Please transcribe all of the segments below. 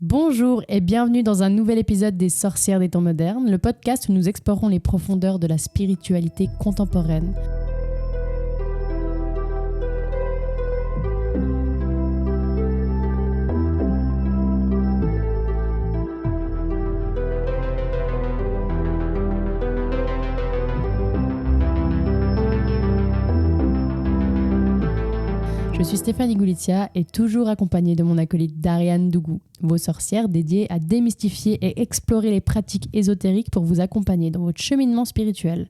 Bonjour et bienvenue dans un nouvel épisode des Sorcières des temps modernes, le podcast où nous explorons les profondeurs de la spiritualité contemporaine. Je suis Stéphanie Goulitia et toujours accompagnée de mon acolyte Dariane Dougou, vos sorcières dédiées à démystifier et explorer les pratiques ésotériques pour vous accompagner dans votre cheminement spirituel.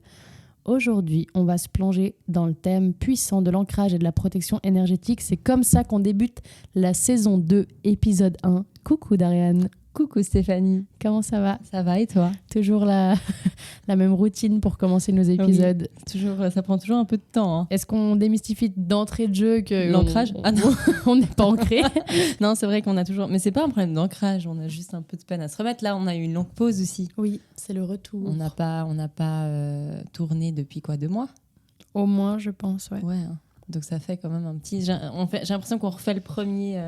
Aujourd'hui, on va se plonger dans le thème puissant de l'ancrage et de la protection énergétique. C'est comme ça qu'on débute la saison 2, épisode 1. Coucou Dariane. Coucou Stéphanie. Comment ça va ? Ça va et toi ? Toujours la même routine pour commencer nos épisodes. Oui, ça prend toujours un peu de temps. Hein. Est-ce qu'on démystifie d'entrée de jeu que l'ancrage ? On n'est pas ancré. Non, c'est vrai qu'on a toujours... Mais c'est pas un problème d'ancrage, on a juste un peu de peine à se remettre. Là, on a eu une longue pause aussi. Oui, c'est le retour. On n'a pas tourné depuis 2 mois ? Au moins, je pense, ouais. Ouais, hein. Donc ça fait quand même un petit... J'ai l'impression qu'on refait le premier...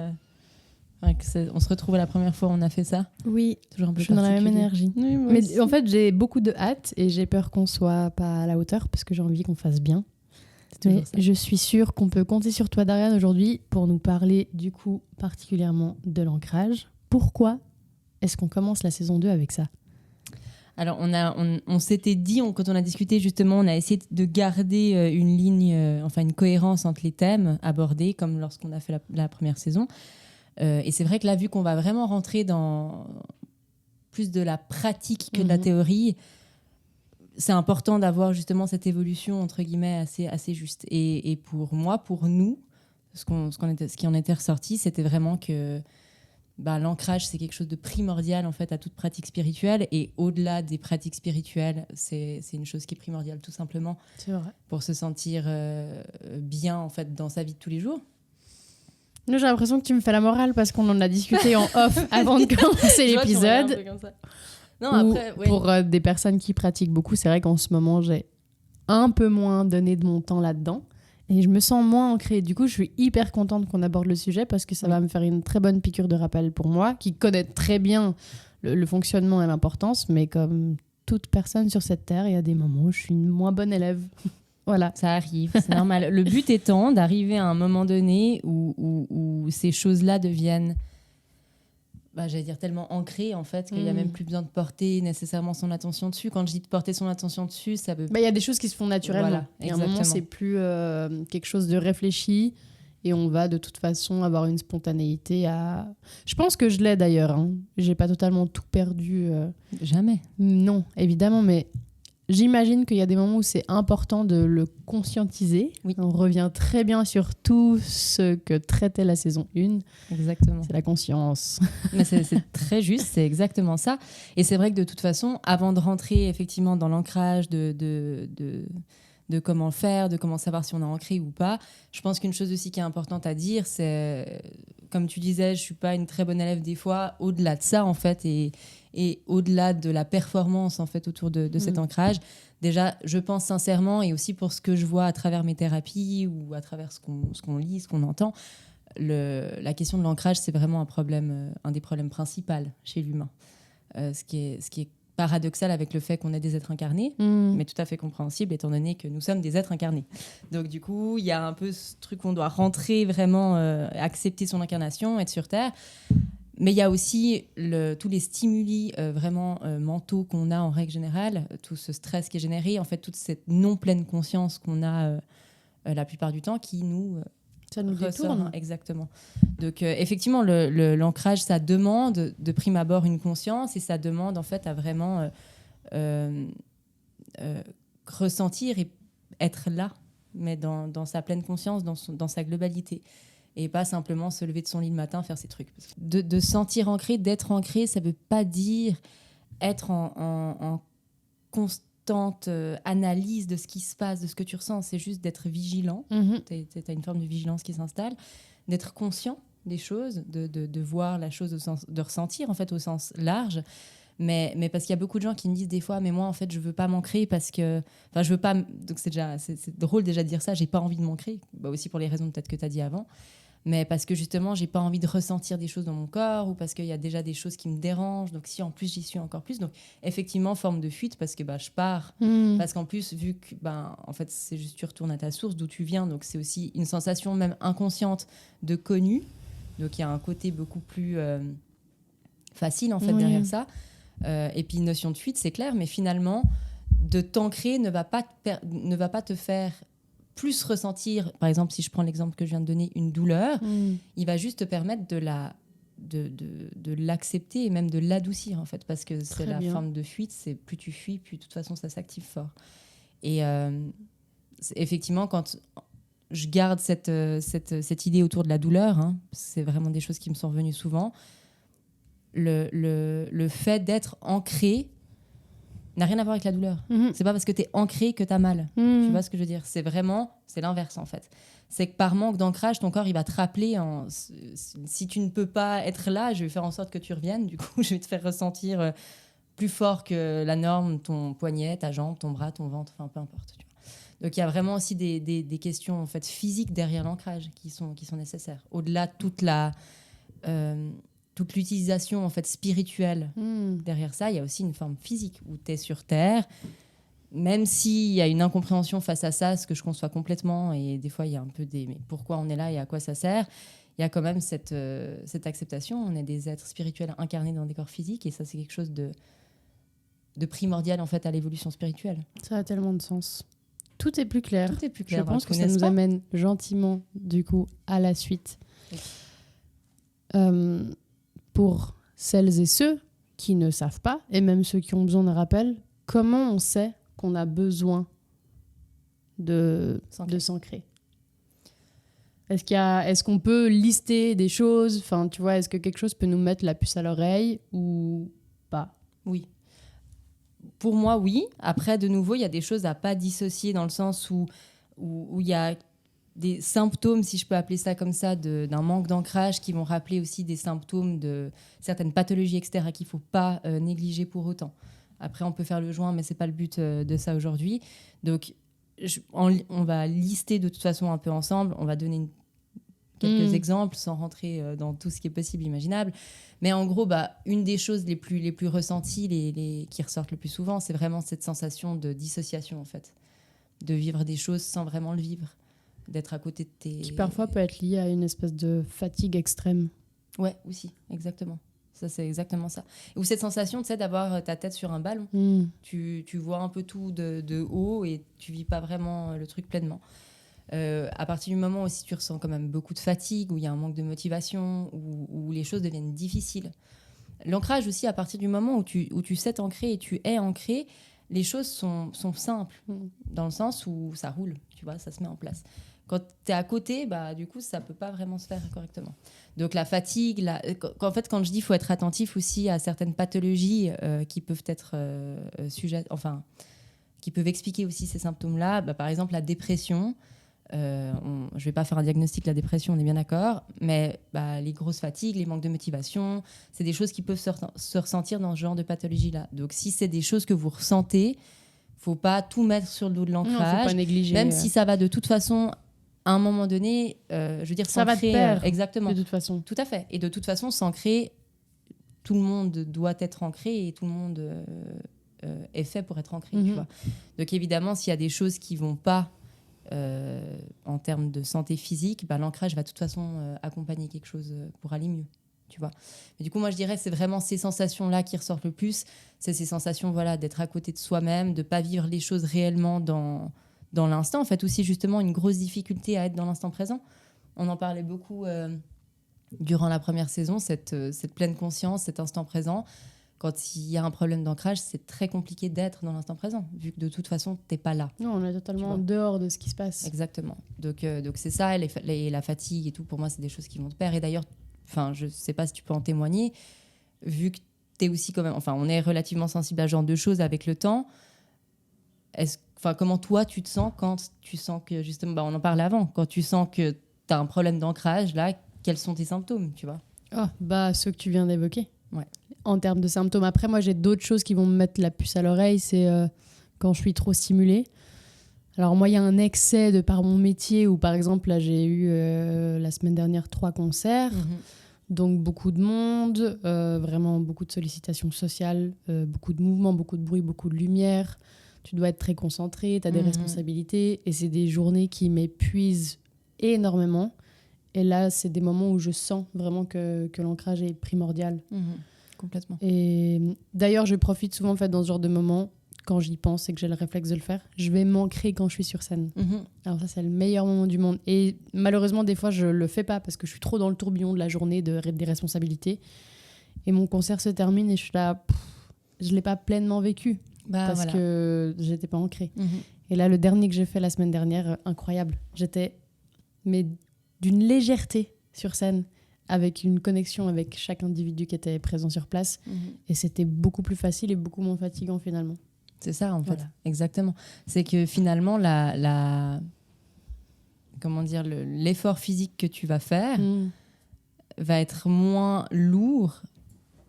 on se retrouve à la première fois où on a fait ça. Oui, toujours un peu je suis dans la même énergie. Oui, mais aussi. En fait, j'ai beaucoup de hâte et j'ai peur qu'on soit pas à la hauteur parce que j'ai envie qu'on fasse bien. Mais je suis sûre qu'on peut compter sur toi, Dariane, aujourd'hui pour nous parler du coup particulièrement de l'ancrage. Pourquoi est-ce qu'on commence la saison 2 avec ça ? Alors, on s'était dit, quand on a discuté justement, on a essayé de garder une ligne, une cohérence entre les thèmes abordés, comme lorsqu'on a fait la première saison. Et c'est vrai que là, vu qu'on va vraiment rentrer dans plus de la pratique que de la théorie, c'est important d'avoir justement cette évolution, entre guillemets, assez juste. Et pour moi, pour nous, ce qui en était ressorti, c'était vraiment que l'ancrage, c'est quelque chose de primordial en fait, à toute pratique spirituelle. Et au-delà des pratiques spirituelles, c'est une chose qui est primordiale, tout simplement, c'est vrai. Pour se sentir bien en fait, dans sa vie de tous les jours. J'ai l'impression que tu me fais la morale parce qu'on en a discuté en off avant de commencer l'épisode. Non, après, ouais. Pour des personnes qui pratiquent beaucoup, c'est vrai qu'en ce moment, j'ai un peu moins donné de mon temps là-dedans et je me sens moins ancrée. Du coup, je suis hyper contente qu'on aborde le sujet parce que ça va me faire une très bonne piqûre de rappel pour moi, qui connaît très bien le fonctionnement et l'importance, mais comme toute personne sur cette terre, il y a des moments où je suis une moins bonne élève. Voilà. Ça arrive, c'est normal. Le but étant d'arriver à un moment donné où ces choses-là deviennent, j'allais dire, tellement ancrées en fait, qu'il n'y a même plus besoin de porter nécessairement son attention dessus. Quand je dis de porter son attention dessus, ça veut... Il y a des choses qui se font naturellement. Voilà, et à un moment, c'est plus quelque chose de réfléchi et on va de toute façon avoir une spontanéité à... Je pense que je l'ai d'ailleurs. Hein. J'ai pas totalement tout perdu. Jamais. Non, évidemment, mais... J'imagine qu'il y a des moments où c'est important de le conscientiser. Oui. On revient très bien sur tout ce que traitait la saison 1. Exactement. C'est la conscience. Mais c'est très juste, c'est exactement ça. Et c'est vrai que de toute façon, avant de rentrer effectivement dans l'ancrage de comment faire, de comment savoir si on a ancré ou pas, je pense qu'une chose aussi qui est importante à dire, c'est, comme tu disais, je ne suis pas une très bonne élève des fois, au-delà de ça en fait, et au-delà de la performance en fait autour de cet ancrage, déjà je pense sincèrement, et aussi pour ce que je vois à travers mes thérapies ou à travers ce qu'on lit, ce qu'on entend, la question de l'ancrage, c'est vraiment un des problèmes principaux chez l'humain. Ce qui est paradoxal avec le fait qu'on est des êtres incarnés, mais tout à fait compréhensible étant donné que nous sommes des êtres incarnés. Donc du coup, il y a un peu ce truc qu'on doit rentrer vraiment, accepter son incarnation, être sur Terre. Mais il y a aussi tous les stimuli vraiment mentaux qu'on a en règle générale, tout ce stress qui est généré, en fait, toute cette non-pleine conscience qu'on a la plupart du temps qui nous... ça nous détourne. Exactement. Donc, effectivement, l'ancrage, ça demande de prime abord une conscience et ça demande en fait à vraiment ressentir et être là, mais dans sa pleine conscience, dans sa globalité. Et pas simplement se lever de son lit le matin, faire ses trucs. De se sentir ancré, d'être ancré, ça ne veut pas dire être en constante analyse de ce qui se passe, de ce que tu ressens. C'est juste d'être vigilant. Tu as une forme de vigilance qui s'installe. D'être conscient des choses, de voir la chose de ressentir en fait au sens large. Mais parce qu'il y a beaucoup de gens qui me disent des fois, mais moi en fait je veux pas m'ancrer parce que, je veux pas, donc c'est drôle déjà de dire ça, j'ai pas envie de m'ancrer, aussi pour les raisons peut-être que tu as dit avant. mais parce que justement, j'ai pas envie de ressentir des choses dans mon corps ou parce qu'il y a déjà des choses qui me dérangent. Donc, si en plus j'y suis encore plus, donc effectivement, forme de fuite parce que je pars. Parce qu'en plus, vu que en fait, c'est juste tu retournes à ta source d'où tu viens, donc c'est aussi une sensation même inconsciente de connu. Donc, il y a un côté beaucoup plus facile en fait derrière ça. Et puis, une notion de fuite, c'est clair, mais finalement, de t'ancrer ne va pas te faire plus ressentir, par exemple, si je prends l'exemple que je viens de donner, une douleur, il va juste te permettre de l'accepter et même de l'adoucir, en fait, parce que c'est la forme de fuite, c'est plus tu fuis, plus de toute façon, ça s'active fort. Et effectivement, quand je garde cette idée autour de la douleur, c'est vraiment des choses qui me sont revenues souvent, le fait d'être ancré n'a rien à voir avec la douleur. C'est pas parce que t'es ancré que t'as mal. Tu vois ce que je veux dire ? C'est l'inverse en fait. C'est que par manque d'ancrage, ton corps il va te rappeler si tu ne peux pas être là, je vais faire en sorte que tu reviennes. Du coup, je vais te faire ressentir plus fort que la norme ton poignet, ta jambe, ton bras, ton ventre, enfin peu importe. Tu vois. Donc il y a vraiment aussi des questions en fait physiques derrière l'ancrage qui sont nécessaires. Au-delà de toute l'utilisation en fait spirituelle derrière ça, il y a aussi une forme physique où tu es sur Terre, même s'il y a une incompréhension face à ça, ce que je conçois complètement, et des fois il y a un peu mais pourquoi on est là et à quoi ça sert, il y a quand même cette acceptation, on est des êtres spirituels incarnés dans des corps physiques, et ça c'est quelque chose de primordial en fait à l'évolution spirituelle. Ça a tellement de sens. Tout est plus clair. Tout est plus clair. Je pense que ça nous amène gentiment du coup à la suite. Pour celles et ceux qui ne savent pas, et même ceux qui ont besoin de rappel, comment on sait qu'on a besoin de s'ancrer ? Est-ce qu'on peut lister des choses ? Enfin, tu vois, est-ce que quelque chose peut nous mettre la puce à l'oreille ou pas ? Oui. Pour moi, oui. Après, de nouveau, il y a des choses à pas dissocier dans le sens où il y a des symptômes, si je peux appeler ça comme ça, d'un manque d'ancrage qui vont rappeler aussi des symptômes de certaines pathologies, etc., qu'il ne faut pas négliger pour autant. Après, on peut faire le joint, mais ce n'est pas le but de ça aujourd'hui. Donc, on va lister de toute façon un peu ensemble. On va donner quelques exemples sans rentrer dans tout ce qui est possible, imaginable. Mais en gros, une des choses les plus ressenties, qui ressortent le plus souvent, c'est vraiment cette sensation de dissociation, en fait. De vivre des choses sans vraiment le vivre. D'être à côté de tes... Qui parfois peut être lié à une espèce de fatigue extrême. Ouais, aussi, exactement. Ça, c'est exactement ça. Ou cette sensation, tu sais, d'avoir ta tête sur un ballon. Tu vois un peu tout de haut et tu vis pas vraiment le truc pleinement. À partir du moment où si tu ressens quand même beaucoup de fatigue, où il y a un manque de motivation, où les choses deviennent difficiles. L'ancrage aussi, à partir du moment où tu sais t'ancrer et tu es ancré, les choses sont simples, dans le sens où ça roule, tu vois, ça se met en place. Quand tu es à côté, du coup, ça ne peut pas vraiment se faire correctement. Donc la fatigue, en fait, quand je dis qu'il faut être attentif aussi à certaines pathologies qui peuvent être sujettes, enfin, qui peuvent expliquer aussi ces symptômes-là, par exemple la dépression. Je ne vais pas faire un diagnostic de la dépression, on est bien d'accord, mais les grosses fatigues, les manques de motivation, c'est des choses qui peuvent se ressentir dans ce genre de pathologie-là. Donc si c'est des choses que vous ressentez, il ne faut pas tout mettre sur le dos de l'ancrage. Non, faut pas négliger. Même si ça va de toute façon... À un moment donné, je veux dire, ça va de pair, exactement. De toute façon. Tout à fait. Et de toute façon, s'ancrer, tout le monde doit être ancré et tout le monde est fait pour être ancré. Tu vois. Donc évidemment, s'il y a des choses qui ne vont pas en termes de santé physique, l'ancrage va de toute façon accompagner quelque chose pour aller mieux. Tu vois. Mais du coup, moi, je dirais que c'est vraiment ces sensations-là qui ressortent le plus. C'est ces sensations d'être à côté de soi-même, de ne pas vivre les choses réellement dans l'instant, en fait, aussi justement une grosse difficulté à être dans l'instant présent. On en parlait beaucoup durant la première saison, cette pleine conscience, cet instant présent. Quand il y a un problème d'ancrage, c'est très compliqué d'être dans l'instant présent, vu que de toute façon, tu n'es pas là. Non, on est totalement en dehors de ce qui se passe. Exactement. Donc c'est ça, la fatigue et tout, pour moi, c'est des choses qui vont de pair. Et d'ailleurs, je ne sais pas si tu peux en témoigner, vu que tu es aussi quand même... on est relativement sensible à ce genre de choses avec le temps. Comment toi tu te sens quand tu sens que justement, on en parlait avant, quand tu sens que tu as un problème d'ancrage, là, quels sont tes symptômes, tu vois ? Ceux que tu viens d'évoquer. Ouais. En termes de symptômes. Après, moi, j'ai d'autres choses qui vont me mettre la puce à l'oreille. C'est quand je suis trop stimulée. Alors moi, il y a un excès de par mon métier où, par exemple, là, j'ai eu la semaine dernière 3 concerts. Donc beaucoup de monde, vraiment beaucoup de sollicitations sociales, beaucoup de mouvements, beaucoup de bruit, beaucoup de lumière. Tu dois être très concentré, tu as des responsabilités et c'est des journées qui m'épuisent énormément. Et là, c'est des moments où je sens vraiment que l'ancrage est primordial. Complètement. Et d'ailleurs, je profite souvent en fait, dans ce genre de moments, quand j'y pense et que j'ai le réflexe de le faire, je vais m'ancrer quand je suis sur scène. Alors ça, c'est le meilleur moment du monde. Et malheureusement, des fois, je le fais pas parce que je suis trop dans le tourbillon de la journée, des responsabilités. Et mon concert se termine et je suis là, je l'ai pas pleinement vécu parce que j'étais pas ancrée. Et là, le dernier que j'ai fait la semaine dernière, incroyable. J'étais mais d'une légèreté sur scène, avec une connexion avec chaque individu qui était présent sur place. Et c'était beaucoup plus facile et beaucoup moins fatigant finalement. C'est ça, en fait. Exactement. C'est que finalement, comment dire, l'effort physique que tu vas faire va être moins lourd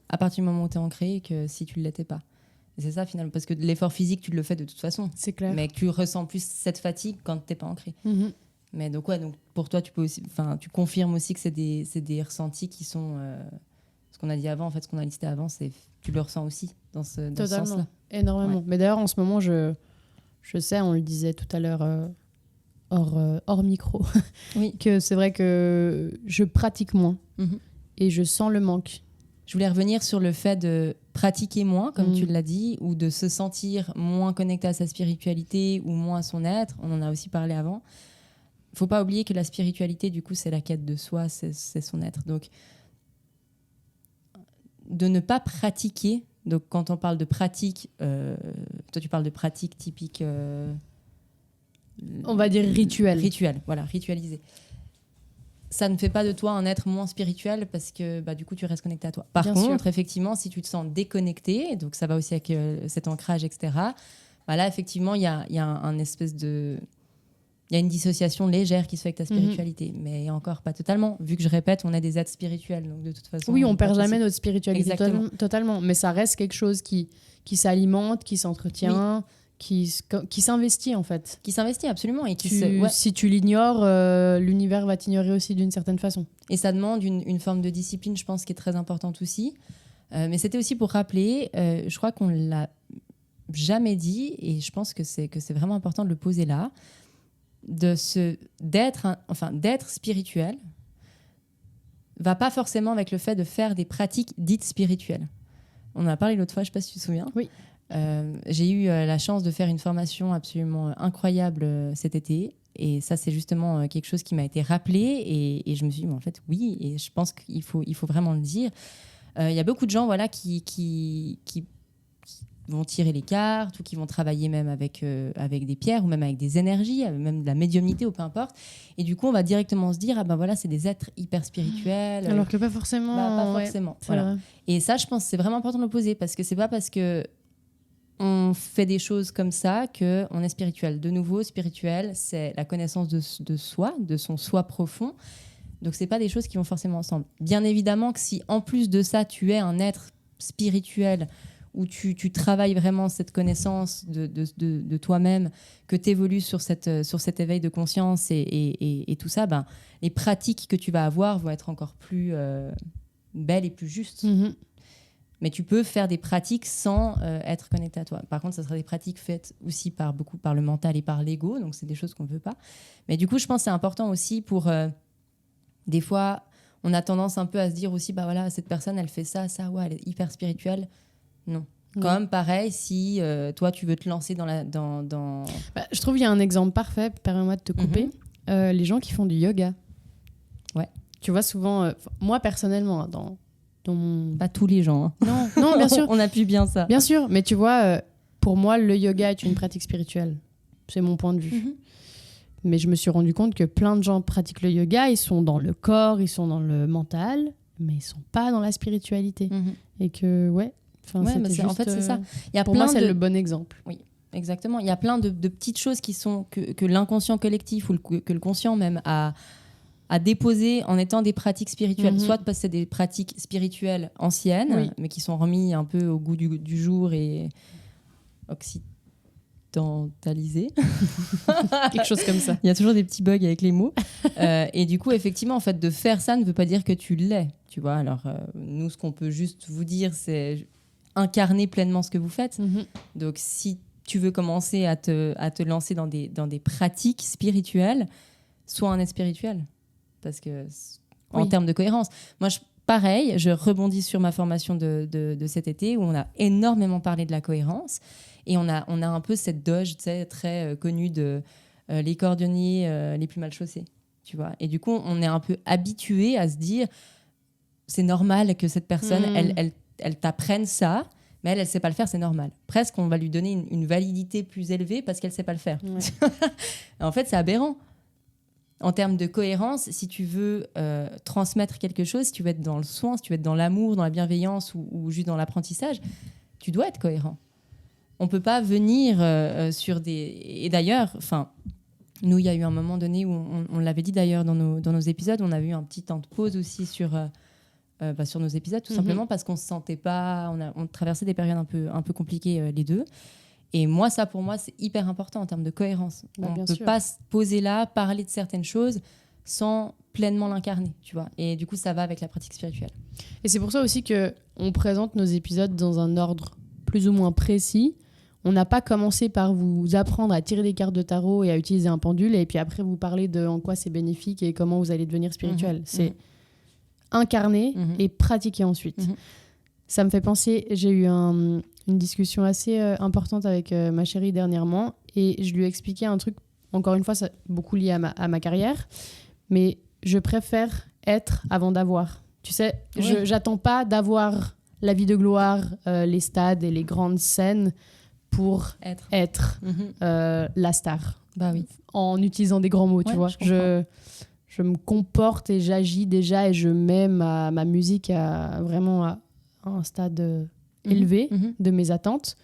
à partir du moment où tu es ancré que si tu ne l'étais pas. Et c'est ça, finalement. Parce que l'effort physique, tu le fais de toute façon. C'est clair. Mais tu ressens plus cette fatigue quand tu n'es pas ancré. Mais donc, donc, pour toi, tu confirmes aussi que c'est des ressentis qui sont... ce qu'on a dit avant, en fait, ce qu'on a listé avant, tu le ressens aussi dans ce sens-là. Énormément. Mais d'ailleurs, en ce moment, je sais, on le disait tout à l'heure hors micro, que c'est vrai que je pratique moins et je sens le manque. Je voulais revenir sur le fait de pratiquer moins, comme tu l'as dit, ou de se sentir moins connecté à sa spiritualité ou moins à son être. On en a aussi parlé avant. Il ne faut pas oublier que la spiritualité, du coup, c'est la quête de soi, c'est son être. Donc, de ne pas pratiquer. Donc, quand on parle de pratique, toi, tu parles de pratique typique... on va dire rituel. Rituel, voilà, ritualisé. Ça ne fait pas de toi un être moins spirituel parce que du coup, tu restes connecté à toi. Par contre, effectivement, si tu te sens déconnecté, donc ça va aussi avec cet ancrage, etc., là, effectivement, il y a un espèce de... Il y a une dissociation légère qui se fait avec ta spiritualité, mais encore pas totalement. Vu que je répète, on est des êtres spirituels, donc de toute façon... Oui, on perd jamais notre spiritualité totalement, mais ça reste quelque chose qui s'alimente, qui s'entretient, qui s'investit en fait. Qui s'investit absolument. Et si tu l'ignores, l'univers va t'ignorer aussi d'une certaine façon. Et ça demande une forme de discipline, je pense, qui est très importante aussi. Mais c'était aussi pour rappeler, je crois qu'on ne l'a jamais dit, et je pense que c'est vraiment important de le poser là, d'être spirituel va pas forcément avec le fait de faire des pratiques dites spirituelles. On en a parlé l'autre fois, je ne sais pas si tu te souviens. Oui. J'ai eu la chance de faire une formation absolument incroyable cet été, et ça c'est justement quelque chose qui m'a été rappelé, et je me suis dit, mais en fait oui, et je pense qu'il faut vraiment le dire. Il y a beaucoup de gens qui vont tirer les cartes ou qui vont travailler même avec des pierres ou même avec des énergies, même de la médiumnité ou peu importe. Et du coup, on va directement se dire, c'est des êtres hyper spirituels. Alors que pas forcément. Pas forcément. Voilà. Et ça, je pense que c'est vraiment important de le poser parce que c'est pas parce que on fait des choses comme ça qu'on est spirituel. De nouveau, spirituel, c'est la connaissance de soi, de son soi profond. Donc, c'est pas des choses qui vont forcément ensemble. Bien évidemment que si, en plus de ça, tu es un être spirituel où tu travailles vraiment cette connaissance de toi-même, que tu évolues sur cet éveil de conscience et tout ça, les pratiques que tu vas avoir vont être encore plus belles et plus justes. Mais tu peux faire des pratiques sans être connecté à toi. Par contre, ça sera des pratiques faites aussi beaucoup par le mental et par l'ego, donc c'est des choses qu'on ne veut pas. Mais du coup, je pense que c'est important aussi pour... des fois, on a tendance un peu à se dire aussi, cette personne, elle fait ça, elle est hyper spirituelle. Non. Comme pareil, si toi, tu veux te lancer dans... je trouve qu'il y a un exemple parfait, permets-moi de te couper. Les gens qui font du yoga. Ouais. Tu vois, souvent, moi, personnellement, dans mon... Pas tous les gens. Hein. Non, bien sûr. On appuie bien ça. Bien sûr, mais tu vois, pour moi, le yoga est une pratique spirituelle. C'est mon point de vue. Mais je me suis rendu compte que plein de gens pratiquent le yoga, ils sont dans le corps, ils sont dans le mental, mais ils ne sont pas dans la spiritualité. Et que, en fait, c'est ça. Il y a pour moi, c'est le bon exemple. Oui, exactement. Il y a plein de petites choses qui sont que l'inconscient collectif ou que le conscient même a déposé en étant des pratiques spirituelles. Soit parce que c'est des pratiques spirituelles anciennes, mais qui sont remises un peu au goût du jour et occidentalisé. Quelque chose comme ça. Il y a toujours des petits bugs avec les mots. Et du coup, effectivement, en fait, de faire ça ne veut pas dire que tu l'es. Tu vois, alors, nous, ce qu'on peut juste vous dire, c'est incarner pleinement ce que vous faites. Donc, si tu veux commencer à te lancer dans des pratiques spirituelles, sois un être spirituel. Parce que, en termes de cohérence, moi, pareil, je rebondis sur ma formation de cet été où on a énormément parlé de la cohérence. Et on a un peu cette doge très connue de les cordonniers les plus mal chaussés. Tu vois. Et du coup, on est un peu habitué à se dire c'est normal que cette personne, elle t'apprenne ça, mais elle ne sait pas le faire, c'est normal. Presque, on va lui donner une validité plus élevée parce qu'elle ne sait pas le faire. Ouais. En fait, c'est aberrant. En termes de cohérence, si tu veux transmettre quelque chose, si tu veux être dans le soin, si tu veux être dans l'amour, dans la bienveillance ou juste dans l'apprentissage, tu dois être cohérent. On ne peut pas venir sur des... Et d'ailleurs, nous, il y a eu un moment donné où on l'avait dit d'ailleurs dans nos épisodes, on a eu un petit temps de pause aussi sur nos épisodes, tout simplement parce qu'on ne se sentait pas... On traversait des périodes un peu compliquées les deux. Et moi, pour moi, c'est hyper important en termes de cohérence. On ne peut pas se poser là, parler de certaines choses sans pleinement l'incarner, tu vois. Et du coup, ça va avec la pratique spirituelle. Et c'est pour ça aussi qu'on présente nos épisodes dans un ordre plus ou moins précis. On n'a pas commencé par vous apprendre à tirer des cartes de tarot et à utiliser un pendule, et puis après vous parler de en quoi c'est bénéfique et comment vous allez devenir spirituel. C'est incarner et pratiquer ensuite. Ça me fait penser, j'ai eu une discussion assez importante avec ma chérie dernièrement, et je lui ai expliqué un truc, encore une fois, ça, beaucoup lié à ma carrière, mais je préfère être avant d'avoir. Tu sais, j'attends pas d'avoir la vie de gloire, les stades et les grandes scènes pour être la star. Bah oui. En utilisant des grands mots, tu vois. Je me comporte et j'agis déjà, et je mets ma musique vraiment à un stade élevé de mes attentes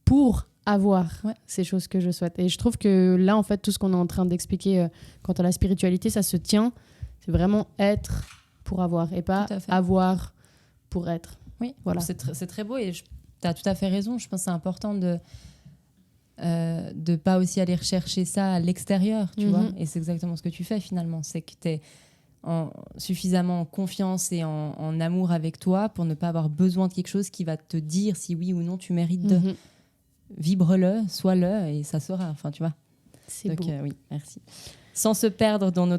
pour avoir ces choses que je souhaite. Et je trouve que là, en fait, tout ce qu'on est en train d'expliquer quant à la spiritualité, ça se tient. C'est vraiment être pour avoir et pas avoir pour être. Oui, voilà. C'est très beau, et tu as tout à fait raison. Je pense que c'est important de pas aussi aller rechercher ça à l'extérieur, tu vois. Et c'est exactement ce que tu fais finalement. C'est que tu es suffisamment en confiance et en amour avec toi pour ne pas avoir besoin de quelque chose qui va te dire si oui ou non tu mérites de. Vibre-le, sois-le, et ça sera. Enfin, tu vois. C'est beau. Oui, merci. Sans se perdre dans nos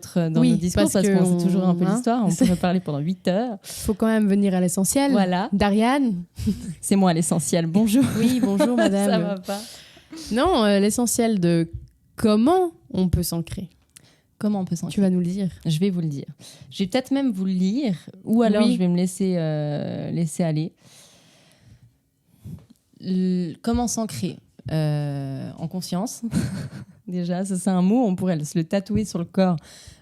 discours, parce qu'on sait toujours un peu l'histoire. On pourrait parler pendant 8 heures. Il faut quand même venir à l'essentiel. Voilà. Dariane. C'est moi l'essentiel. Bonjour. Oui, bonjour madame. Ça va pas. Non, l'essentiel de comment on peut s'ancrer. Comment on peut s'ancrer ? Tu vas nous le dire. Je vais vous le dire. Je vais peut-être même vous le lire, ou alors je vais me laisser aller. Comment s'ancrer ? En conscience. Déjà, ça c'est un mot, on pourrait se le tatouer sur le corps,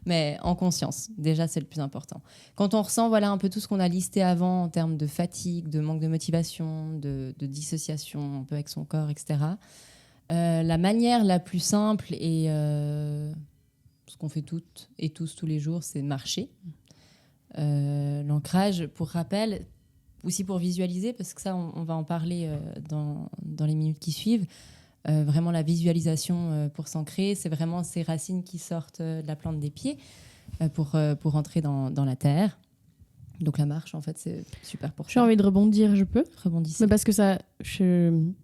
mais en conscience. Déjà, c'est le plus important. Quand on ressent un peu tout ce qu'on a listé avant en termes de fatigue, de manque de motivation, de dissociation un peu avec son corps, etc., la manière la plus simple et ce qu'on fait toutes et tous tous les jours, c'est de marcher. L'ancrage, pour rappel, aussi pour visualiser, parce que ça, on va en parler dans les minutes qui suivent. Vraiment, la visualisation pour s'ancrer, c'est vraiment ces racines qui sortent de la plante des pieds pour entrer dans la terre. Donc la marche, en fait, c'est super pour ça. J'ai envie de rebondir, je peux ? Rebondissez. Mais parce que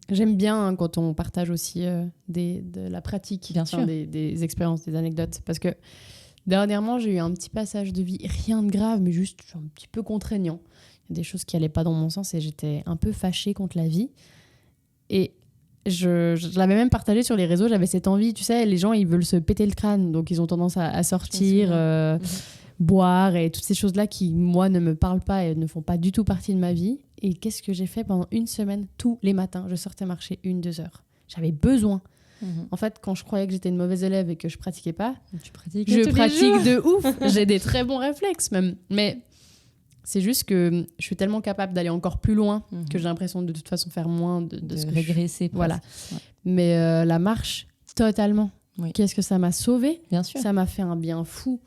j'aime bien quand on partage aussi de la pratique, bien sûr, des expériences, des anecdotes. Parce que dernièrement, j'ai eu un petit passage de vie, rien de grave, mais juste un petit peu contraignant. Il y a des choses qui n'allaient pas dans mon sens et j'étais un peu fâchée contre la vie. Et je l'avais même partagé sur les réseaux, j'avais cette envie, tu sais, les gens, ils veulent se péter le crâne, donc ils ont tendance à sortir, boire et toutes ces choses-là qui, moi, ne me parlent pas et ne font pas du tout partie de ma vie. Et qu'est-ce que j'ai fait pendant une semaine ? Tous les matins, je sortais marcher 1-2 heures. J'avais besoin. En fait, quand je croyais que j'étais une mauvaise élève et que je pratiquais pas, je pratique de ouf. J'ai des très bons réflexes même. Mais c'est juste que je suis tellement capable d'aller encore plus loin que j'ai l'impression de toute façon faire moins de ce que régresser. Voilà. Ouais. Mais la marche, totalement. Oui. Qu'est-ce que ça m'a sauvée ? Bien sûr. Ça m'a fait un bien fou.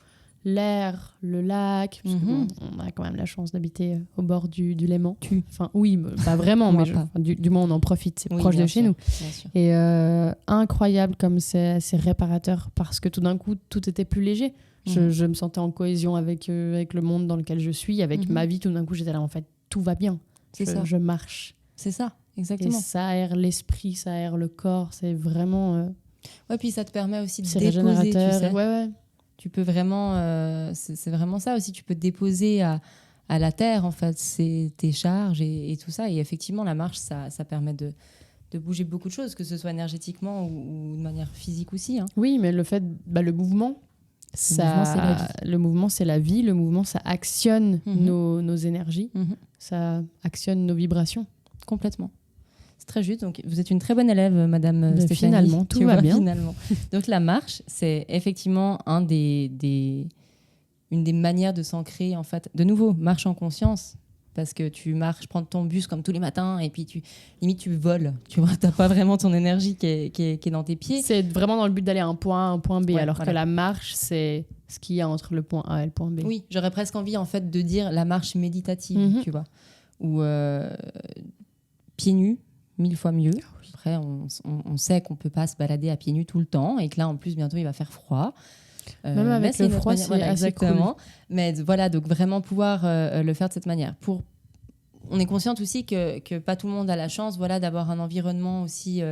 l'air, le lac, parce que bon, on a quand même la chance d'habiter au bord du Léman. Enfin, oui, pas vraiment, mais du moins on en profite, c'est proche de chez nous. Bien sûr. Et incroyable comme c'est réparateur, parce que tout d'un coup, tout était plus léger. Je me sentais en cohésion avec le monde dans lequel je suis, avec ma vie. Tout d'un coup, j'étais là, en fait, tout va bien. Je marche. C'est ça, exactement. Et ça aère l'esprit, ça aère le corps, c'est vraiment... Ouais, puis ça te permet aussi de c'est déposer, régénérateur. tu sais. Ouais. Tu peux vraiment... c'est vraiment ça aussi, tu peux déposer à la terre, en fait, tes charges et tout ça. Et effectivement, la marche, ça permet de bouger beaucoup de choses, que ce soit énergétiquement ou de manière physique aussi. Hein. Oui, mais le mouvement, le mouvement, c'est la vie. Le mouvement, ça actionne nos énergies. Ça actionne nos vibrations. Complètement. C'est très juste. Donc, vous êtes une très bonne élève, Madame Stéphanie. Finalement, tout va bien. Finalement. Donc, la marche, c'est effectivement une des manières de s'ancrer, en fait. De nouveau, marche en conscience. Parce que tu marches, prends ton bus comme tous les matins et puis limite tu voles. Tu vois, t'as pas vraiment ton énergie qui est dans tes pieds. C'est vraiment dans le but d'aller à un point A, un point B, ouais, alors que la marche, c'est ce qu'il y a entre le point A et le point B. Oui, j'aurais presque envie en fait de dire la marche méditative, tu vois, ou pieds nus, 1000 fois mieux. Après, on sait qu'on peut pas se balader à pieds nus tout le temps et que là, en plus, bientôt, il va faire froid. Même avec le froid, c'est assez exactement. cool. Mais voilà, donc vraiment pouvoir le faire de cette manière. On est consciente aussi que pas tout le monde a la chance, voilà, d'avoir un environnement aussi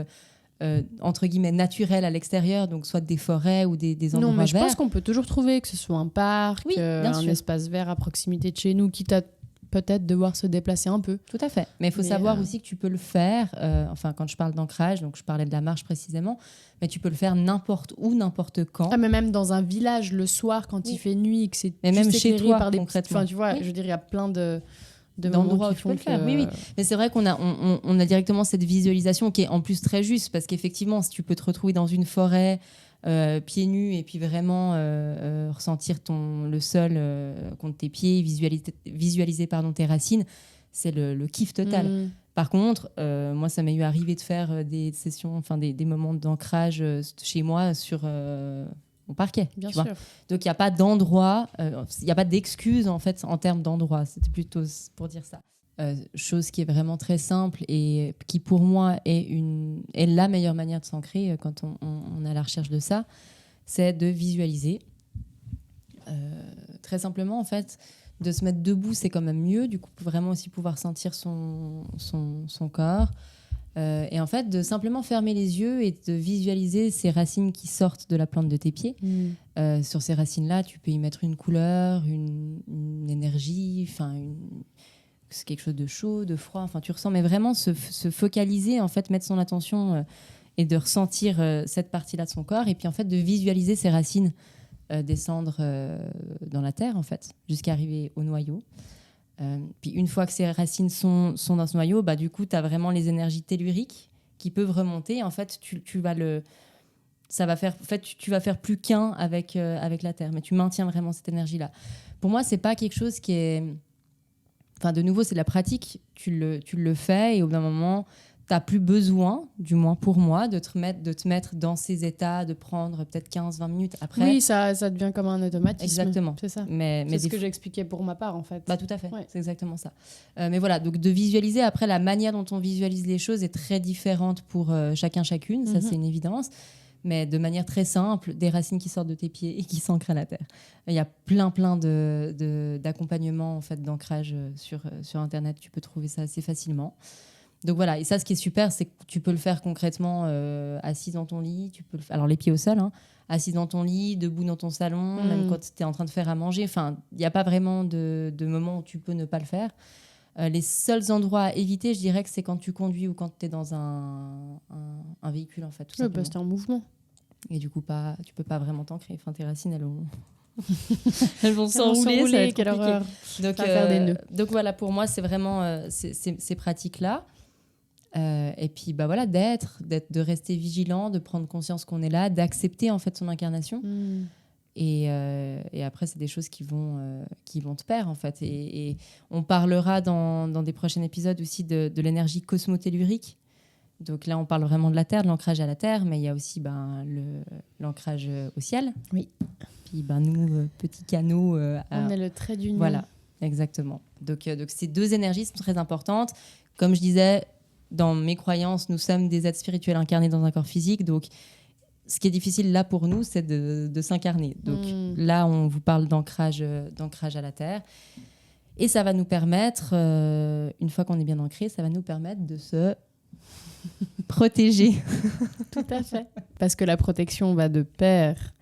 entre guillemets naturel à l'extérieur, donc soit des forêts ou des endroits verts. Non, mais je pense qu'on peut toujours trouver que ce soit un parc, un espace vert à proximité de chez nous, quitte à peut-être devoir se déplacer un peu. Tout à fait. Mais il faut savoir aussi que tu peux le faire, enfin quand je parle d'ancrage, donc je parlais de la marche précisément, mais tu peux le faire n'importe où, n'importe quand. Ah, mais même dans un village le soir quand il fait nuit, que c'est mais même chez toi par des concrètement. Enfin, tu vois, je veux dire, il y a plein d'endroits où tu peux le faire. Oui. Mais c'est vrai qu'on a, on a directement cette visualisation qui est en plus très juste, parce qu'effectivement, si tu peux te retrouver dans une forêt, pieds nus, et puis vraiment ressentir le sol contre tes pieds, visualiser tes racines, c'est le kiff total. Par contre, moi, ça m'est arrivé de faire des sessions, enfin des moments d'ancrage chez moi sur mon parquet. Bien tu sûr. vois. Donc, il n'y a pas d'endroit, il n'y a pas d'excuse en fait en termes d'endroit. C'était plutôt pour dire ça. Chose qui est vraiment très simple et qui pour moi est la meilleure manière de s'ancrer quand on est à la recherche de ça, c'est de visualiser. Très simplement en fait, de se mettre debout, c'est quand même mieux, du coup vraiment aussi pouvoir sentir son corps. Et en fait, de simplement fermer les yeux et de visualiser ces racines qui sortent de la plante de tes pieds. Sur ces racines-là, tu peux y mettre une couleur, une énergie, c'est quelque chose de chaud, de froid. Enfin, tu ressens, mais vraiment se focaliser, en fait, mettre son attention et de ressentir cette partie-là de son corps. Et puis, en fait, de visualiser ces racines descendre dans la terre, en fait, jusqu'à arriver au noyau. Puis une fois que ces racines sont dans ce noyau, du coup, tu as vraiment les énergies telluriques qui peuvent remonter. En fait, tu vas faire plus qu'un avec la terre, mais tu maintiens vraiment cette énergie-là. Pour moi, c'est pas quelque chose qui est... Enfin, de nouveau, c'est de la pratique. Tu le fais et au bout d'un moment, tu n'as plus besoin, du moins pour moi, de te mettre dans ces états, de prendre peut-être 15-20 minutes après. Oui, ça devient comme un automatisme. Exactement. C'est ça. C'est ce que j'expliquais pour ma part, en fait. Tout à fait. Ouais. C'est exactement ça. Mais voilà, donc de visualiser, après, la manière dont on visualise les choses est très différente pour chacune. Ça, c'est une évidence. Mais de manière très simple, des racines qui sortent de tes pieds et qui s'ancrent à la terre. Il y a plein d'accompagnements en fait, d'ancrage sur Internet. Tu peux trouver ça assez facilement. Donc voilà, et ça, ce qui est super, c'est que tu peux le faire concrètement assis dans ton lit. Alors les pieds au sol, assis dans ton lit, debout dans ton salon, même quand tu es en train de faire à manger. Enfin, il n'y a pas vraiment de moment où tu peux ne pas le faire. Les seuls endroits à éviter, je dirais que c'est quand tu conduis ou quand tu es dans un véhicule, en fait, tout simplement. C'est en mouvement. Et du coup, tu peux pas vraiment t'ancrer. Enfin, tes racines, elles vont s'enrouler, quelle horreur. Donc, faire des nœuds. Donc voilà, pour moi, c'est vraiment ces pratiques-là. Et puis, voilà, de rester vigilant, de prendre conscience qu'on est là, d'accepter en fait son incarnation. Et après, c'est des choses qui vont te pair, en fait. Et on parlera dans des prochains épisodes aussi de l'énergie cosmotellurique. Donc là, on parle vraiment de la terre, de l'ancrage à la terre, mais il y a aussi l'ancrage au ciel. Oui. Puis nous, petits canaux. On est le trait d'union. Voilà, exactement. Donc ces deux énergies sont très importantes. Comme je disais, dans mes croyances, nous sommes des êtres spirituels incarnés dans un corps physique. Donc, ce qui est difficile là pour nous, c'est de s'incarner. Donc là, on vous parle d'ancrage à la terre. Et ça va nous permettre, une fois qu'on est bien ancré, ça va nous permettre de se protéger. Tout à fait. Parce que la protection va de pair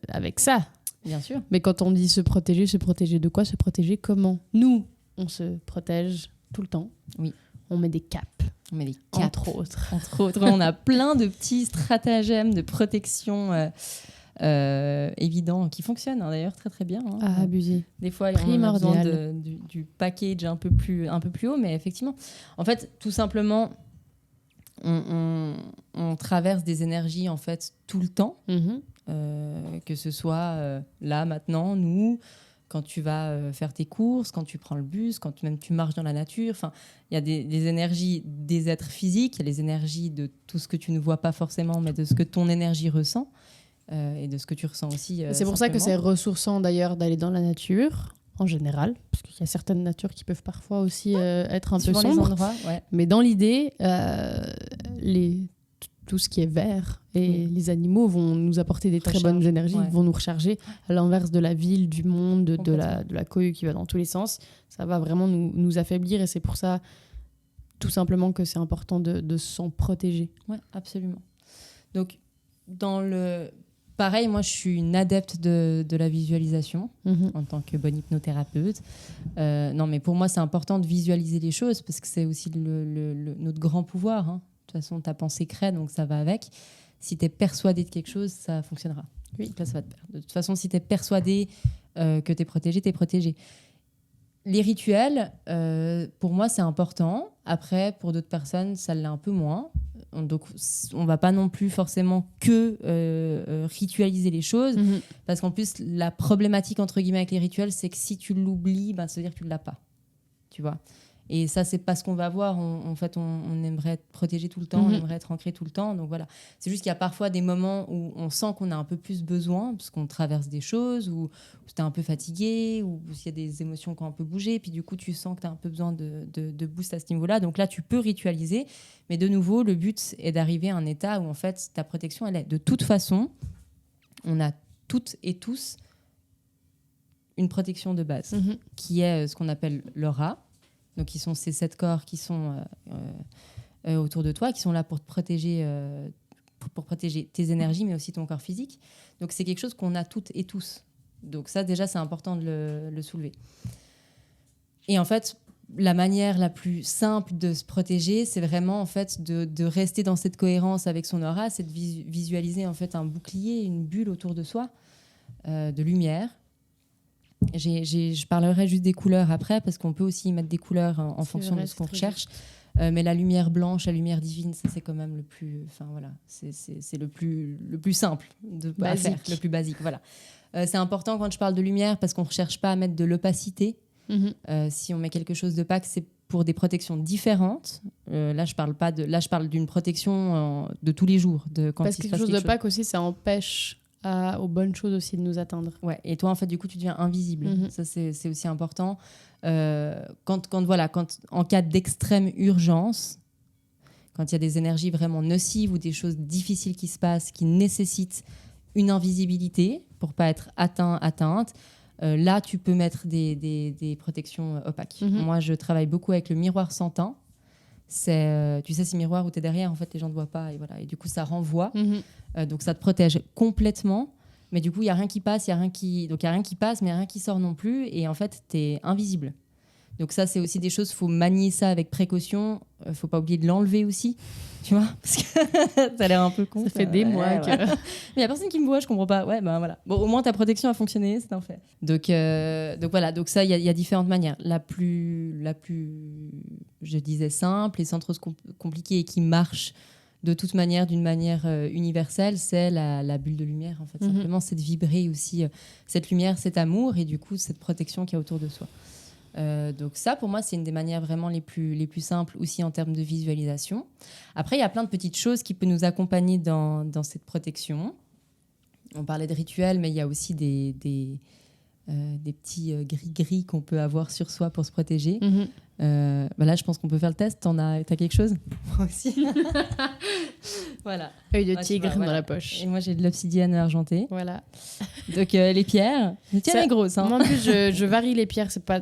avec ça. Bien sûr. Mais quand on dit se protéger de quoi? Se protéger comment? Nous, on se protège tout le temps. Oui. On met des capes. On met des capes. Entre autres. Entre autres. On a plein de petits stratagèmes de protection évidents qui fonctionnent d'ailleurs très très bien. À abuser. Des fois, on a besoin du package un peu plus haut, mais effectivement. En fait, tout simplement, on traverse des énergies en fait tout le temps. Que ce soit là, maintenant, nous, quand tu vas faire tes courses, quand tu prends le bus, quand même tu marches dans la nature. Enfin, il y a des énergies des êtres physiques, il y a les énergies de tout ce que tu ne vois pas forcément, mais de ce que ton énergie ressent et de ce que tu ressens aussi. C'est pour ça que c'est ressourçant d'ailleurs d'aller dans la nature, en général, parce qu'il y a certaines natures qui peuvent parfois aussi être un peu sombres. Les endroits, ouais. Mais dans l'idée, tout ce qui est vert et les animaux vont nous apporter des très bonnes énergies, vont nous recharger, à l'inverse de la ville, du monde, de la cohue qui va dans tous les sens. Ça va vraiment nous affaiblir et c'est pour ça tout simplement que c'est important de s'en protéger. Oui, absolument. Donc, pareil, moi je suis une adepte de la visualisation en tant que bonne hypnothérapeute. Non, mais pour moi c'est important de visualiser les choses parce que c'est aussi notre grand pouvoir. Hein. De toute façon, ta pensée crée, donc ça va avec. Si tu es persuadé de quelque chose, ça fonctionnera. Oui. Là, ça va te perdre. De toute façon, si tu es persuadé que tu es protégé, tu es protégé. Les rituels, pour moi, c'est important. Après, pour d'autres personnes, ça l'est un peu moins. Donc, on ne va pas non plus forcément que ritualiser les choses. Parce qu'en plus, la problématique, entre guillemets, avec les rituels, c'est que si tu l'oublies, ça veut dire que tu ne l'as pas. Tu vois ? Et ça, c'est pas ce qu'on va voir. En fait, on aimerait être protégé tout le temps, on aimerait être ancré tout le temps. Donc voilà. C'est juste qu'il y a parfois des moments où on sent qu'on a un peu plus besoin, parce qu'on traverse des choses, ou tu es un peu fatigué, ou s'il y a des émotions qui ont un peu bougé, puis du coup, tu sens que tu as un peu besoin de boost à ce niveau-là. Donc là, tu peux ritualiser. Mais de nouveau, le but est d'arriver à un état où, en fait, ta protection, elle est de toute façon, on a toutes et tous une protection de base, qui est ce qu'on appelle l'aura. Donc, qui sont ces 7 corps qui sont autour de toi, qui sont là pour te protéger, pour protéger tes énergies, mais aussi ton corps physique. Donc, c'est quelque chose qu'on a toutes et tous. Donc, ça, déjà, c'est important de le soulever. Et en fait, la manière la plus simple de se protéger, c'est vraiment en fait, de rester dans cette cohérence avec son aura, c'est de visualiser en fait, un bouclier, une bulle autour de soi, de lumière. Je parlerai juste des couleurs après parce qu'on peut aussi y mettre des couleurs en fonction de ce qu'on recherche. Mais la lumière blanche, la lumière divine, ça c'est quand même le plus, enfin voilà, c'est le plus simple à faire, le plus basique. Voilà. C'est important quand je parle de lumière parce qu'on ne recherche pas à mettre de l'opacité. Si on met quelque chose d'opaque, c'est pour des protections différentes. Là, je parle d'une protection de tous les jours. Parce que quelque chose d'opaque aussi, ça empêche aux bonnes choses aussi de nous atteindre. Ouais, et toi, en fait, du coup, tu deviens invisible. Ça, c'est aussi important. Quand, en cas d'extrême urgence, quand il y a des énergies vraiment nocives ou des choses difficiles qui se passent, qui nécessitent une invisibilité pour ne pas être atteinte, là, tu peux mettre des protections opaques. Moi, je travaille beaucoup avec le miroir sans teint. C'est, tu sais, ces miroirs où tu es derrière, en fait, les gens ne te voient pas. Et, voilà. Et du coup, ça renvoie. Donc, ça te protège complètement. Mais du coup, il n'y a rien qui passe, donc il n'y a rien qui passe, mais il n'y a rien qui sort non plus. Et en fait, tu es invisible. Donc ça, c'est aussi des choses, il faut manier ça avec précaution. Il ne faut pas oublier de l'enlever aussi, tu vois, parce que ça a l'air un peu con. Ça fait des mois que... Mais il n'y a personne qui me voit, je ne comprends pas. Ouais, ben voilà. Bon, au moins, ta protection a fonctionné, c'est un fait. Donc voilà, donc ça, il y a différentes manières. La plus, je disais, simple et sans trop se compliquer et qui marche de toute manière, d'une manière universelle, c'est la bulle de lumière, en fait. Simplement, c'est de vibrer aussi cette lumière, cet amour et du coup, cette protection qu'il y a autour de soi. Donc ça, pour moi, c'est une des manières vraiment les plus simples aussi en termes de visualisation. Après, il y a plein de petites choses qui peuvent nous accompagner dans cette protection. On parlait de rituels, mais il y a aussi des petits gris-gris qu'on peut avoir sur soi pour se protéger. Là, je pense qu'on peut faire le test. T'as quelque chose? Moi aussi. Voilà. Œil de tigre dans la poche. Et moi, j'ai de l'obsidienne argentée. Voilà. Donc, les pierres. Les pierres est grosse. Hein. Moi, en plus, je varie les pierres. C'est pas...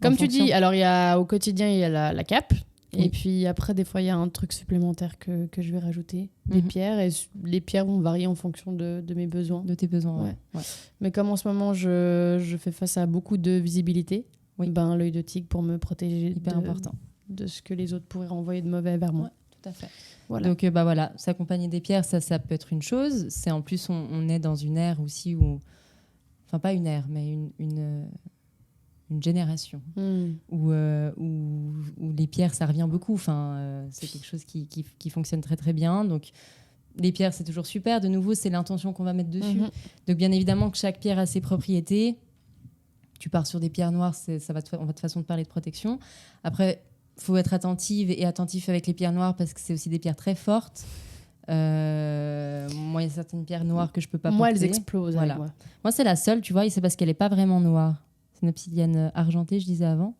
Comme tu dis, alors au quotidien, il y a la cape. Oui. Et puis après, des fois, il y a un truc supplémentaire que je vais rajouter. Des pierres. Et les pierres vont varier en fonction de mes besoins. De tes besoins, ouais. Mais comme en ce moment, je fais face à beaucoup de visibilité, l'œil de tigre pour me protéger important. De ce que les autres pourraient renvoyer de mauvais vers moi. Ouais, tout à fait. Voilà. Donc, voilà, s'accompagner des pierres, ça peut être une chose. C'est en plus, on est dans une ère aussi où... Enfin, pas une ère, mais une génération où les pierres, ça revient beaucoup. Enfin, c'est quelque chose qui fonctionne très, très bien. Donc, les pierres, c'est toujours super. De nouveau, c'est l'intention qu'on va mettre dessus. Donc, bien évidemment que chaque pierre a ses propriétés. Tu pars sur des pierres noires, on va de façon de parler de protection. Après, il faut être attentif avec les pierres noires parce que c'est aussi des pierres très fortes. Moi, il y a certaines pierres noires que je ne peux pas porter. Moi, elles explosent. Voilà. Moi, c'est la seule, tu vois, et c'est parce qu'elle n'est pas vraiment noire. C'est une obsidienne argentée, je disais avant.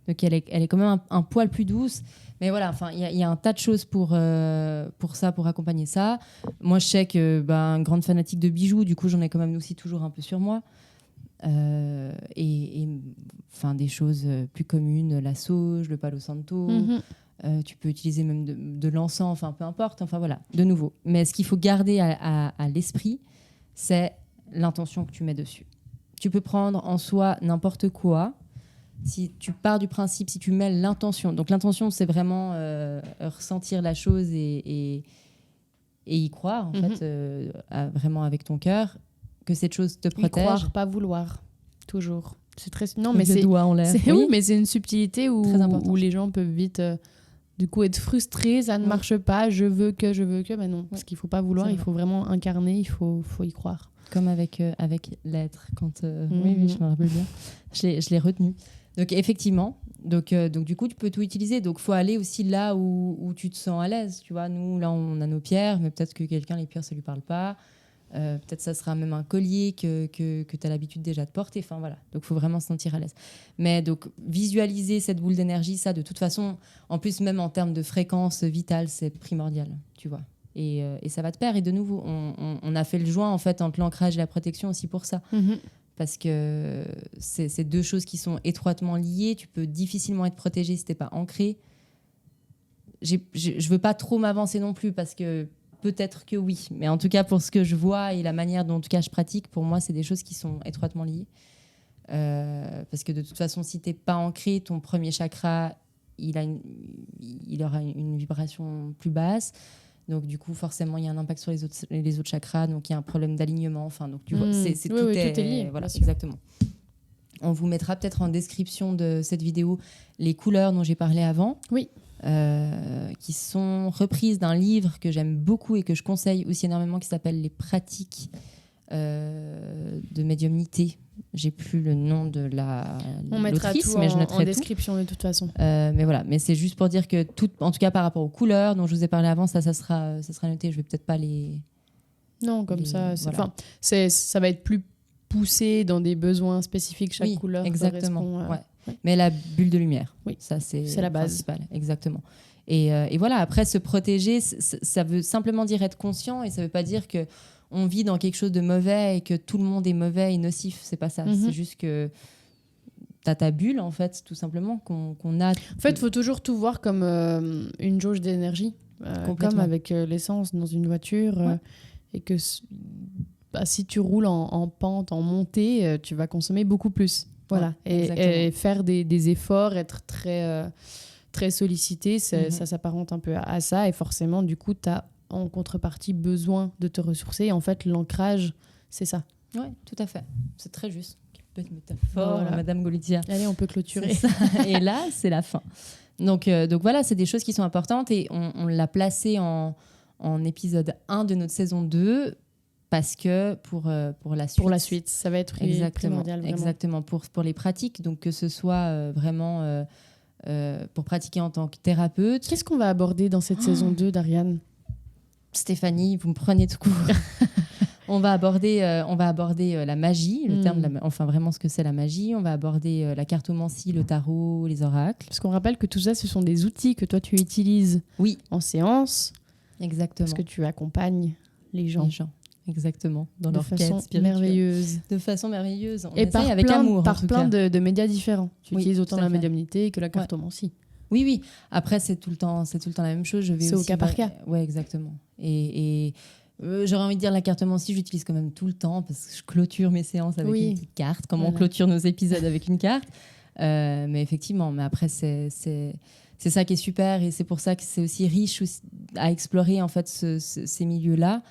Donc, elle est quand même un poil plus douce. Mais voilà, enfin, il y a un tas de choses pour ça, pour accompagner ça. Moi, je sais que grande fanatique de bijoux, du coup, j'en ai quand même aussi toujours un peu sur moi. Et des choses plus communes, la sauge, le palo santo. Tu peux utiliser même de l'encens, enfin, peu importe. Enfin, voilà, de nouveau. Mais ce qu'il faut garder à l'esprit, c'est l'intention que tu mets dessus. Tu peux prendre en soi n'importe quoi. Si tu pars du principe, si tu mets l'intention. Donc l'intention, c'est vraiment ressentir la chose et y croire, en fait, vraiment avec ton cœur, que cette chose te protège. Y croire, pas vouloir, toujours. C'est très... Non, mais c'est doigts en l'air. Oui, mais c'est une subtilité où les gens peuvent vite du coup être frustrés, ça ne marche pas, je veux que, mais non, parce qu'il faut pas vouloir, il faut vraiment incarner, il faut y croire. Comme avec l'être, quand oui, je me rappelle bien, je l'ai retenu. Donc effectivement, donc du coup tu peux tout utiliser. Donc faut aller aussi là où tu te sens à l'aise. Tu vois, nous là on a nos pierres, mais peut-être que quelqu'un les pierres ça lui parle pas. Peut-être ça sera même un collier que tu as l'habitude déjà de porter. Enfin voilà, donc faut vraiment se sentir à l'aise. Mais donc visualiser cette boule d'énergie, ça de toute façon, en plus même en termes de fréquence vitale, c'est primordial. Tu vois. Et ça va de pair. Et de nouveau, on a fait le joint en fait entre l'ancrage et la protection aussi pour ça. Parce que c'est deux choses qui sont étroitement liées. Tu peux difficilement être protégé si tu n'es pas ancré. Je ne veux pas trop m'avancer non plus parce que peut-être que oui. Mais en tout cas, pour ce que je vois et la manière dont en tout cas, je pratique, pour moi, c'est des choses qui sont étroitement liées. Parce que de toute façon, si tu n'es pas ancré, ton premier chakra, il aura une vibration plus basse. Donc, du coup, forcément, il y a un impact sur les autres chakras. Donc, il y a un problème d'alignement. Enfin, donc, tu vois, tout est lié. Voilà, exactement. On vous mettra peut-être en description de cette vidéo les couleurs dont j'ai parlé avant. Oui. Qui sont reprises d'un livre que j'aime beaucoup et que je conseille aussi énormément, qui s'appelle « Les pratiques de médiumnité ». J'ai plus le nom de on mettra tout mais je noterai en description de toute façon. Mais voilà, mais c'est juste pour dire que tout, en tout cas par rapport aux couleurs dont je vous ai parlé avant, ça sera noté. Je vais peut-être pas les. Non, comme ça, voilà. Ça va être plus poussé dans des besoins spécifiques. Chaque couleur exactement. Mais la bulle de lumière, ça c'est la base. Principal, exactement. Et voilà, après se protéger, ça veut simplement dire être conscient et ça veut pas dire que on vit dans quelque chose de mauvais et que tout le monde est mauvais et nocif. C'est pas ça. C'est juste que t'as ta bulle, en fait, tout simplement, qu'on a. En fait, il faut toujours tout voir comme une jauge d'énergie. Comme avec l'essence dans une voiture. Et que si tu roules en pente, en montée, tu vas consommer beaucoup plus. Voilà. Et faire des efforts, être très, très sollicité, ça s'apparente un peu à ça. Et forcément, du coup, tu as en contrepartie besoin de te ressourcer. Et en fait, l'ancrage, c'est ça. Oui, tout à fait. C'est très juste. Quelle belle métaphore, Madame Golitia. Allez, on peut clôturer. Et là, c'est la fin. Donc voilà, c'est des choses qui sont importantes et on l'a placé en épisode 1 de notre saison 2. parce que pour la suite. Pour la suite, ça va être primordial. Vraiment. Exactement, pour les pratiques, donc que ce soit vraiment pour pratiquer en tant que thérapeute. Qu'est-ce qu'on va aborder dans cette saison 2 d'Ariane ? Stéphanie, vous me prenez de court. On va aborder la magie, le terme, enfin vraiment ce que c'est la magie. On va aborder la cartomancie, le tarot, les oracles. Parce qu'on rappelle que tout ça, ce sont des outils que toi, tu utilises en séance. Exactement. Parce que tu accompagnes les gens. Exactement. Dans leur quête spirituelle. De façon merveilleuse. Et par avec amour, par plein de médias différents. Tu utilises autant la médiumnité que la cartomancie. Oui. Après, c'est tout le temps la même chose. C'est au cas par cas. Ouais, exactement. Et j'aurais envie de dire la cartomancie, j'utilise quand même tout le temps parce que je clôture mes séances avec une petite carte, comme on clôture nos épisodes avec une carte. Mais effectivement, après, c'est ça qui est super et c'est pour ça que c'est aussi riche à explorer en fait ces milieux-là.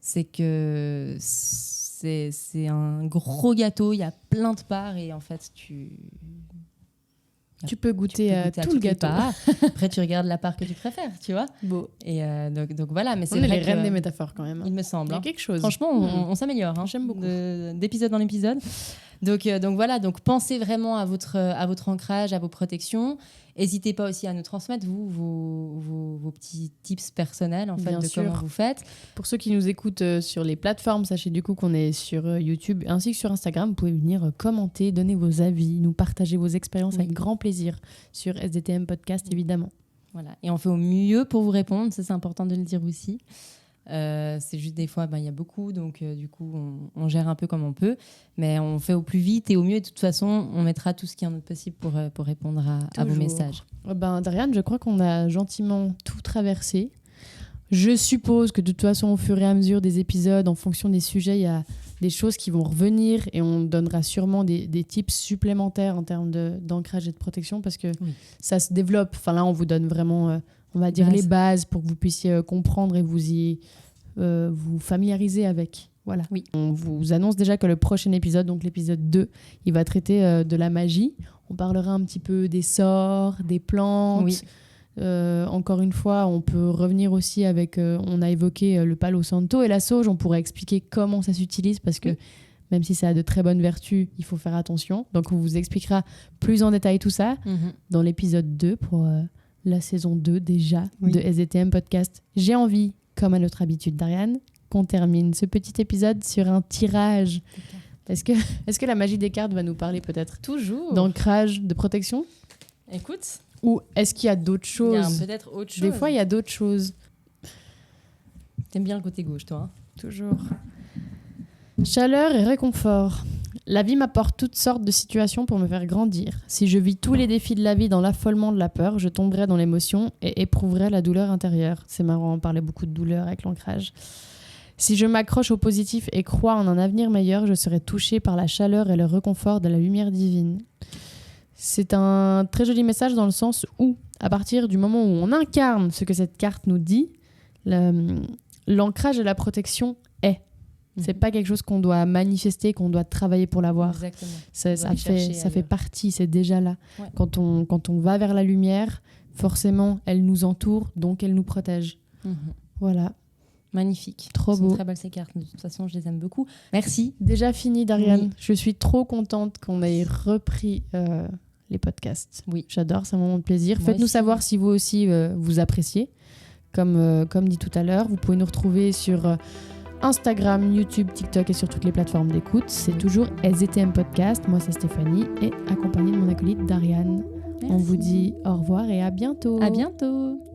C'est que c'est un gros gâteau, il y a plein de parts et en fait, tu peux goûter à tout le gâteau. Après, tu regardes la part que tu préfères, tu vois. Beau. Et donc voilà, mais c'est on est vrai les reines des métaphores quand même. Il me semble. Il y a quelque chose. Franchement, on s'améliore. J'aime beaucoup. D'épisode en épisode. Donc voilà, donc pensez vraiment à votre ancrage, à vos protections. N'hésitez pas aussi à nous transmettre vos petits tips personnels en fait, Bien de sûr. comment vous faites. Pour ceux qui nous écoutent sur les plateformes, sachez du coup qu'on est sur YouTube ainsi que sur Instagram. Vous pouvez venir commenter, donner vos avis, nous partager vos expériences avec grand plaisir sur SDTM Podcast évidemment. Voilà. Et on fait au mieux pour vous répondre, ça c'est important de le dire aussi. C'est juste des fois, il y a beaucoup, donc du coup, on gère un peu comme on peut, mais on fait au plus vite et au mieux. Et de toute façon, on mettra tout ce qui est en notre possible pour répondre à vos messages. Dariane, je crois qu'on a gentiment tout traversé. Je suppose que de toute façon, au fur et à mesure des épisodes, en fonction des sujets, il y a des choses qui vont revenir et on donnera sûrement des tips supplémentaires en termes d'ancrage et de protection parce que ça se développe. Enfin là, on vous donne vraiment... on va dire les bases pour que vous puissiez comprendre et vous familiariser avec. Voilà. Oui. On vous annonce déjà que le prochain épisode, donc l'épisode 2, il va traiter de la magie. On parlera un petit peu des sorts, des plantes. Oui. Encore une fois, on peut revenir aussi avec... on a évoqué le palo santo et la sauge. On pourrait expliquer comment ça s'utilise parce que même si ça a de très bonnes vertus, il faut faire attention. Donc on vous expliquera plus en détail tout ça dans l'épisode 2 pour... la saison 2 déjà de SDTM Podcast. J'ai envie, comme à notre habitude d'Ariane, qu'on termine ce petit épisode sur un tirage. Est-ce que la magie des cartes va nous parler peut-être toujours d'ancrage, de protection ? Écoute. Ou est-ce qu'il y a d'autres choses ? Il y a peut-être autre chose. Des fois, il y a d'autres choses. T'aimes bien le côté gauche, toi, hein ? Toujours. Chaleur et réconfort. La vie m'apporte toutes sortes de situations pour me faire grandir. Si je vis tous les défis de la vie dans l'affolement de la peur, je tomberai dans l'émotion et éprouverai la douleur intérieure. C'est marrant, on parlait beaucoup de douleur avec l'ancrage. Si je m'accroche au positif et crois en un avenir meilleur, je serai touchée par la chaleur et le réconfort de la lumière divine. C'est un très joli message dans le sens où, à partir du moment où on incarne ce que cette carte nous dit, l'ancrage et la protection est. C'est pas quelque chose qu'on doit manifester, qu'on doit travailler pour l'avoir. Exactement. Ça fait partie, c'est déjà là. Ouais. Quand on va vers la lumière, forcément, elle nous entoure, donc elle nous protège. Voilà. Magnifique. Trop beau. Très belles ces cartes. De toute façon, je les aime beaucoup. Merci. Déjà fini, Dariane. Oui. Je suis trop contente qu'on ait repris les podcasts. Oui. J'adore, c'est un moment de plaisir. Faites-nous savoir si vous aussi vous appréciez. Comme dit tout à l'heure, vous pouvez nous retrouver sur... Instagram, YouTube, TikTok et sur toutes les plateformes d'écoute. C'est toujours SDTM Podcast. Moi, c'est Stéphanie et accompagnée de mon acolyte Dariane. Merci. On vous dit au revoir et à bientôt. À bientôt.